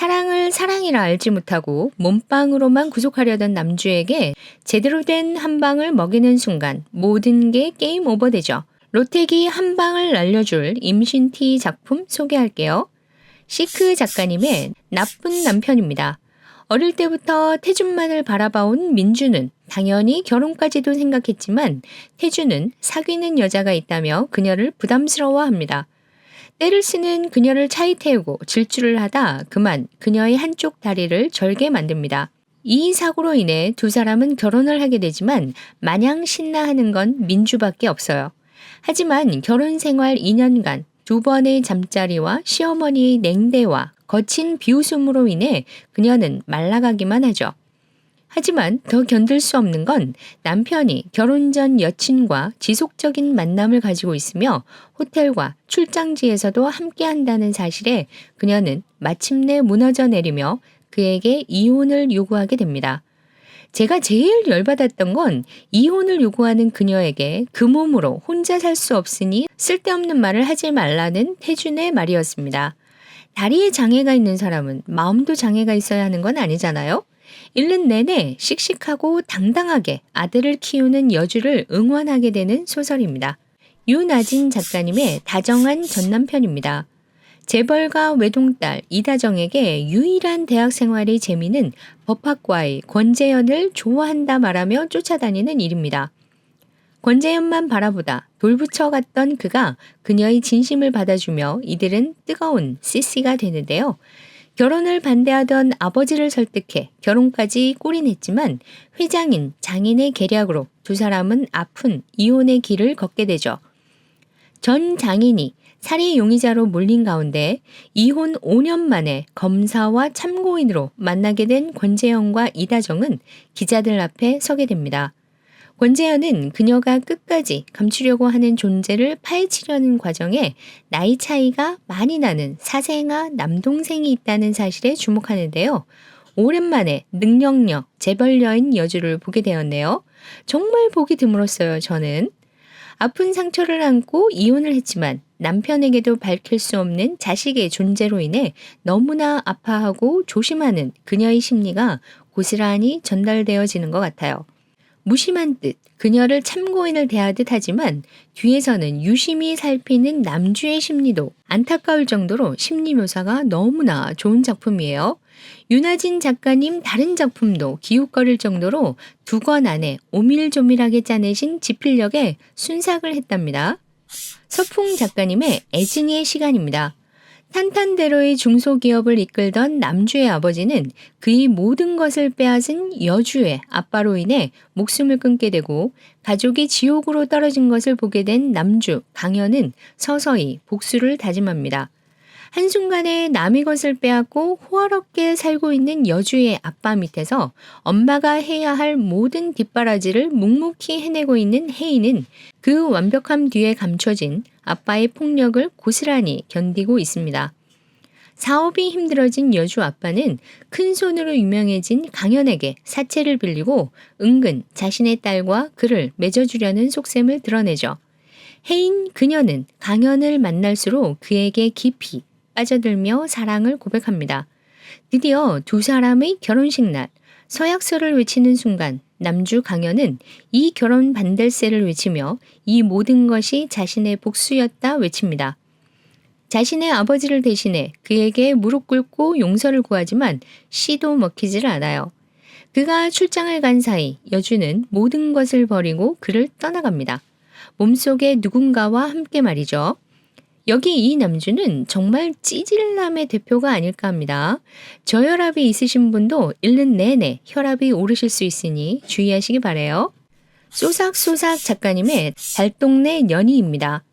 사랑을 사랑이라 알지 못하고 몸빵으로만 구속하려던 남주에게 제대로 된 한 방을 먹이는 순간 모든 게 게임 오버되죠. 로텍이 한 방을 날려줄 임신티 작품 소개할게요. 시크 작가님의 나쁜 남편입니다. 어릴 때부터 태준만을 바라봐온 민주는 당연히 결혼까지도 생각했지만 태준은 사귀는 여자가 있다며 그녀를 부담스러워합니다. 때를 쓰는 그녀를 차에 태우고 질주를 하다 그만 그녀의 한쪽 다리를 절게 만듭니다. 이 사고로 인해 두 사람은 결혼을 하게 되지만 마냥 신나하는 건 민주밖에 없어요. 하지만 결혼 생활 2년간 두 번의 잠자리와 시어머니의 냉대와 거친 비웃음으로 인해 그녀는 말라가기만 하죠. 하지만 더 견딜 수 없는 건 남편이 결혼 전 여친과 지속적인 만남을 가지고 있으며 호텔과 출장지에서도 함께 한다는 사실에 그녀는 마침내 무너져 내리며 그에게 이혼을 요구하게 됩니다. 제가 제일 열받았던 건 이혼을 요구하는 그녀에게 그 몸으로 혼자 살 수 없으니 쓸데없는 말을 하지 말라는 태준의 말이었습니다. 다리에 장애가 있는 사람은 마음도 장애가 있어야 하는 건 아니잖아요? 읽는 내내 씩씩하고 당당하게 아들을 키우는 여주를 응원하게 되는 소설입니다. 윤아진 작가님의 다정한 전남편입니다. 재벌가 외동딸 이다정에게 유일한 대학 생활의 재미는 법학과의 권재현을 좋아한다 말하며 쫓아다니는 일입니다. 권재현만 바라보다 돌부처 갔던 그가 그녀의 진심을 받아주며 이들은 뜨거운 CC가 되는데요. 결혼을 반대하던 아버지를 설득해 결혼까지 꼬리냈지만 회장인 장인의 계략으로 두 사람은 아픈 이혼의 길을 걷게 되죠. 전 장인이 살해 용의자로 몰린 가운데 이혼 5년 만에 검사와 참고인으로 만나게 된 권재현과 이다정은 기자들 앞에 서게 됩니다. 권재현은 그녀가 끝까지 감추려고 하는 존재를 파헤치려는 과정에 나이 차이가 많이 나는 사생아 남동생이 있다는 사실에 주목하는데요. 오랜만에 능력녀 재벌 여인 여주를 보게 되었네요. 정말 보기 드물었어요, 저는. 아픈 상처를 안고 이혼을 했지만 남편에게도 밝힐 수 없는 자식의 존재로 인해 너무나 아파하고 조심하는 그녀의 심리가 고스란히 전달되어지는 것 같아요. 무심한 듯 그녀를 참고인을 대하듯 하지만 뒤에서는 유심히 살피는 남주의 심리도 안타까울 정도로 심리 묘사가 너무나 좋은 작품이에요. 윤아진 작가님 다른 작품도 기웃거릴 정도로 두 권 안에 오밀조밀하게 짜내신 지필력에 순삭을 했답니다. 서풍 작가님의 애증의 시간입니다. 탄탄대로의 중소기업을 이끌던 남주의 아버지는 그의 모든 것을 빼앗은 여주의 아빠로 인해 목숨을 끊게 되고 가족이 지옥으로 떨어진 것을 보게 된 남주 강현은 서서히 복수를 다짐합니다. 한순간에 남의 것을 빼앗고 호화롭게 살고 있는 여주의 아빠 밑에서 엄마가 해야 할 모든 뒷바라지를 묵묵히 해내고 있는 혜인은 그 완벽함 뒤에 감춰진 아빠의 폭력을 고스란히 견디고 있습니다. 사업이 힘들어진 여주 아빠는 큰손으로 유명해진 강현에게 사채를 빌리고 은근 자신의 딸과 그를 맺어주려는 속셈을 드러내죠. 혜인 그녀는 강현을 만날수록 그에게 깊이 빠져들며 사랑을 고백합니다. 드디어 두 사람의 결혼식 날 서약서를 외치는 순간 남주 강현은 이 결혼 반댈세를 외치며 이 모든 것이 자신의 복수였다 외칩니다. 자신의 아버지를 대신해 그에게 무릎 꿇고 용서를 구하지만 씨도 먹히질 않아요. 그가 출장을 간 사이 여주는 모든 것을 버리고 그를 떠나갑니다. 몸속에 누군가와 함께 말이죠. 여기 이 남주는 정말 찌질남의 대표가 아닐까 합니다. 저혈압이 있으신 분도 읽는 내내 혈압이 오르실 수 있으니 주의하시기 바래요. 쏘삭쏘삭 작가님의 달동네 연희입니다.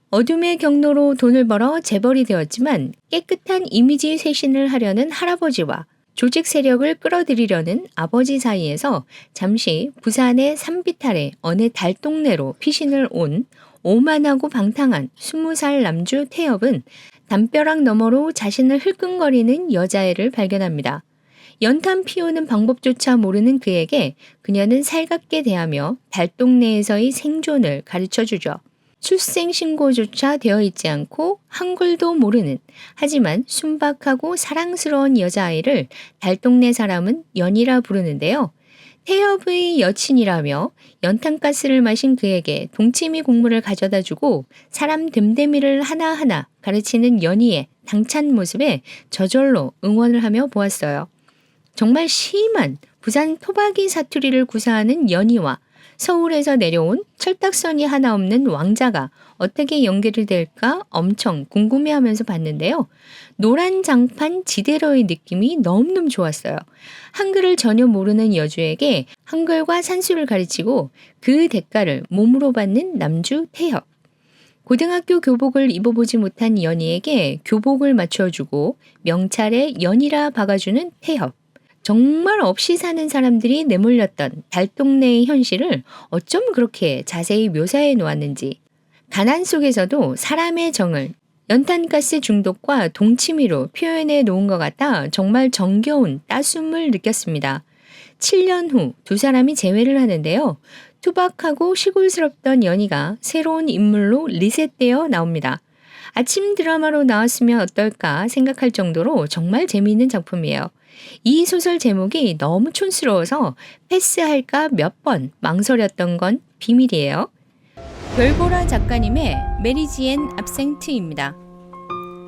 어둠의 경로로 돈을 벌어 재벌이 되었지만 깨끗한 이미지 쇄신을 하려는 할아버지와 조직 세력을 끌어들이려는 아버지 사이에서 잠시 부산의 산비탈의 어느 달동네로 피신을 온 오만하고 방탕한 20살 남주 태엽은 담벼락 너머로 자신을 흘끔거리는 여자애를 발견합니다. 연탄 피우는 방법조차 모르는 그에게 그녀는 살갑게 대하며 달동네에서의 생존을 가르쳐주죠. 출생신고조차 되어 있지 않고 한글도 모르는, 하지만 순박하고 사랑스러운 여자아이를 달동네 사람은 연이라 부르는데요. 태엽의 여친이라며 연탄가스를 마신 그에게 동치미 국물을 가져다 주고 사람 됨됨이를 하나하나 가르치는 연희의 당찬 모습에 저절로 응원을 하며 보았어요. 정말 심한 부산 토박이 사투리를 구사하는 연희와 서울에서 내려온 철딱서니 하나 없는 왕자가 어떻게 연결이 될까 엄청 궁금해하면서 봤는데요. 노란 장판 지대로의 느낌이 너무너무 좋았어요. 한글을 전혀 모르는 여주에게 한글과 산수를 가르치고 그 대가를 몸으로 받는 남주 태엽. 고등학교 교복을 입어보지 못한 연희에게 교복을 맞춰주고 명찰에 연희라 박아주는 태엽. 정말 없이 사는 사람들이 내몰렸던 달동네의 현실을 어쩜 그렇게 자세히 묘사해 놓았는지. 가난 속에서도 사람의 정을 연탄가스 중독과 동치미로 표현해 놓은 것 같아 정말 정겨운 따숩을 느꼈습니다. 7년 후 두 사람이 재회를 하는데요. 투박하고 시골스럽던 연희가 새로운 인물로 리셋되어 나옵니다. 아침 드라마로 나왔으면 어떨까 생각할 정도로 정말 재미있는 작품이에요. 이 소설 제목이 너무 촌스러워서 패스할까 몇 번 망설였던 건 비밀이에요. 별보라 작가님의 메리지앤 압생트입니다.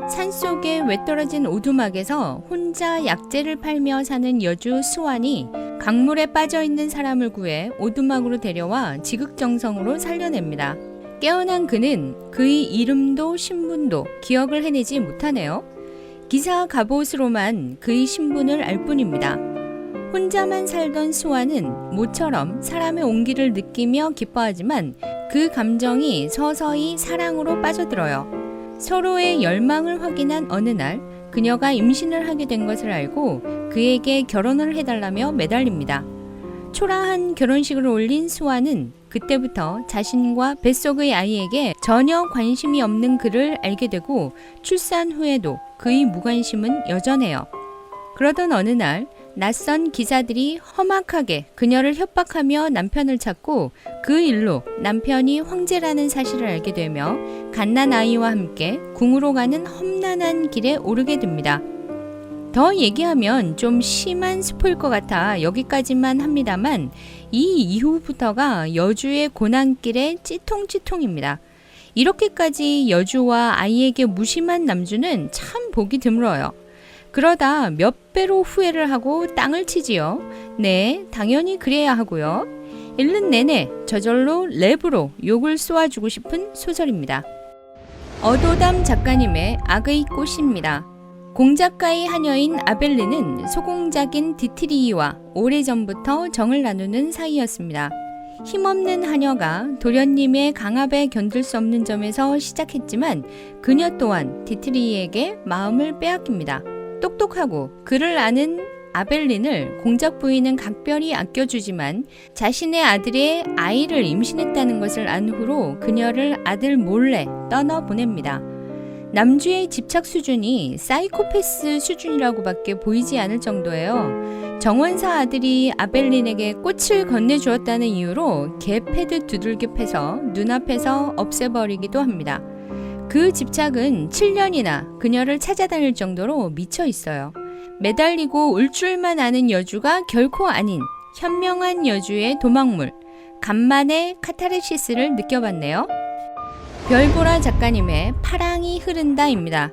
산속에 외떨어진 오두막에서 혼자 약재를 팔며 사는 여주 수완이 강물에 빠져있는 사람을 구해 오두막으로 데려와 지극정성으로 살려냅니다. 깨어난 그는 그의 이름도 신분도 기억을 해내지 못하네요. 기사 갑옷으로만 그의 신분을 알 뿐입니다. 혼자만 살던 수아는 모처럼 사람의 온기를 느끼며 기뻐하지만 그 감정이 서서히 사랑으로 빠져들어요. 서로의 열망을 확인한 어느 날 그녀가 임신을 하게 된 것을 알고 그에게 결혼을 해달라며 매달립니다. 초라한 결혼식을 올린 수아는 그때부터 자신과 뱃속의 아이에게 전혀 관심이 없는 그를 알게 되고 출산 후에도 그의 무관심은 여전해요. 그러던 어느 날 낯선 기사들이 험악하게 그녀를 협박하며 남편을 찾고 그 일로 남편이 황제라는 사실을 알게 되며 갓난 아이와 함께 궁으로 가는 험난한 길에 오르게 됩니다. 더 얘기하면 좀 심한 스포일 것 같아 여기까지만 합니다만 이 이후부터가 여주의 고난길의 찌통찌통입니다. 이렇게까지 여주와 아이에게 무심한 남주는 참 보기 드물어요. 그러다 몇 배로 후회를 하고 땅을 치지요. 네, 당연히 그래야 하고요. 읽는 내내 저절로 랩으로 욕을 쏘아주고 싶은 소설입니다. 어도담 작가님의 악의 꽃입니다. 공작가의 하녀인 아벨리는 소공작인 디트리이와 오래전부터 정을 나누는 사이였습니다. 힘없는 하녀가 도련님의 강압에 견딜 수 없는 점에서 시작했지만 그녀 또한 디트리이에게 마음을 빼앗깁니다. 똑똑하고 글을 아는 아벨린을 공작 부인은 각별히 아껴주지만 자신의 아들의 아이를 임신했다는 것을 안 후로 그녀를 아들 몰래 떠나보냅니다. 남주의 집착 수준이 사이코패스 수준이라고밖에 보이지 않을 정도예요. 정원사 아들이 아벨린에게 꽃을 건네주었다는 이유로 개패듯 두들겨 패서 눈앞에서 없애버리기도 합니다. 그 집착은 7년이나 그녀를 찾아다닐 정도로 미쳐 있어요. 매달리고 울 줄만 아는 여주가 결코 아닌 현명한 여주의 도망물, 간만에 카타르시스를 느껴봤네요. 별보라 작가님의 파랑이 흐른다입니다.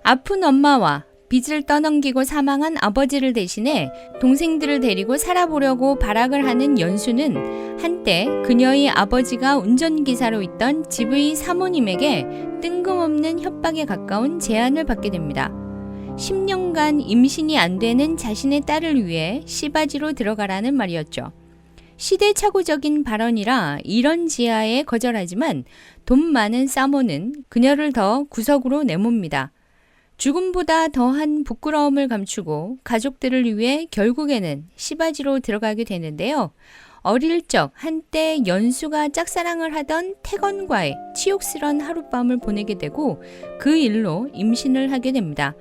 아픈 엄마와 빚을 떠넘기고 사망한 아버지를 대신해 동생들을 데리고 살아보려고 발악을 하는 연수는 한때 그녀의 아버지가 운전기사로 있던 집의 사모님에게 뜬금없는 협박에 가까운 제안을 받게 됩니다. 10년간 임신이 안 되는 자신의 딸을 위해 시바지로 들어가라는 말이었죠. 시대착오적인 발언이라 이런 지하에 거절하지만 돈 많은 사모는 그녀를 더 구석으로 내몹니다. 죽음보다 더한 부끄러움을 감추고 가족들을 위해 결국에는 시바지로 들어가게 되는데요. 어릴 적 한때 연수가 짝사랑을 하던 태건과의 치욕스런 하룻밤을 보내게 되고 그 일로 임신을 하게 됩니다.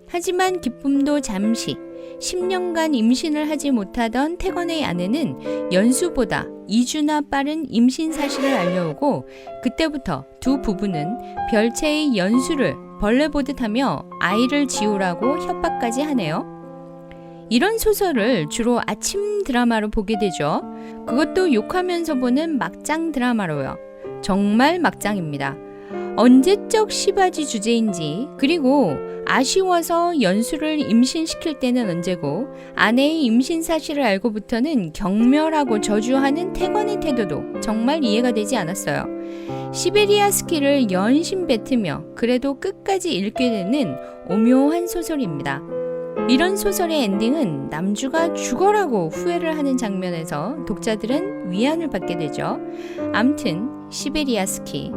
하지만 기쁨도 잠시, 10년간 임신을 하지 못하던 태건의 아내는 연수보다 2주나 빠른 임신 사실을 알려오고 그때부터 두 부부는 별채의 연수를 벌레 보듯 하며 아이를 지우라고 협박까지 하네요. 이런 소설을 주로 아침 드라마로 보게 되죠. 그것도 욕하면서 보는 막장 드라마로요. 정말 막장입니다. 언제적 시바지 주제인지, 그리고 아쉬워서 연수를 임신시킬 때는 언제고, 아내의 임신 사실을 알고부터는 경멸하고 저주하는 태건의 태도도 정말 이해가 되지 않았어요. 시베리아 스키를 연신 뱉으며 그래도 끝까지 읽게 되는 오묘한 소설입니다. 이런 소설의 엔딩은 남주가 죽어라고 후회를 하는 장면에서 독자들은 위안을 받게 되죠. 암튼 시베리아 스키.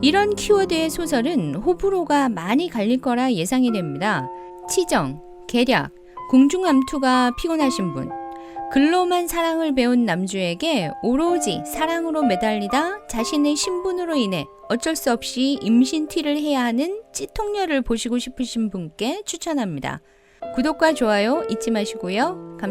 이런 키워드의 소설은 호불호가 많이 갈릴 거라 예상이 됩니다. 치정, 계략, 궁중암투가 피곤하신 분, 글로만 사랑을 배운 남주에게 오로지 사랑으로 매달리다 자신의 신분으로 인해 어쩔 수 없이 임신 티를 해야 하는 찌통녀를 보시고 싶으신 분께 추천합니다. 구독과 좋아요 잊지 마시고요. 감사합니다.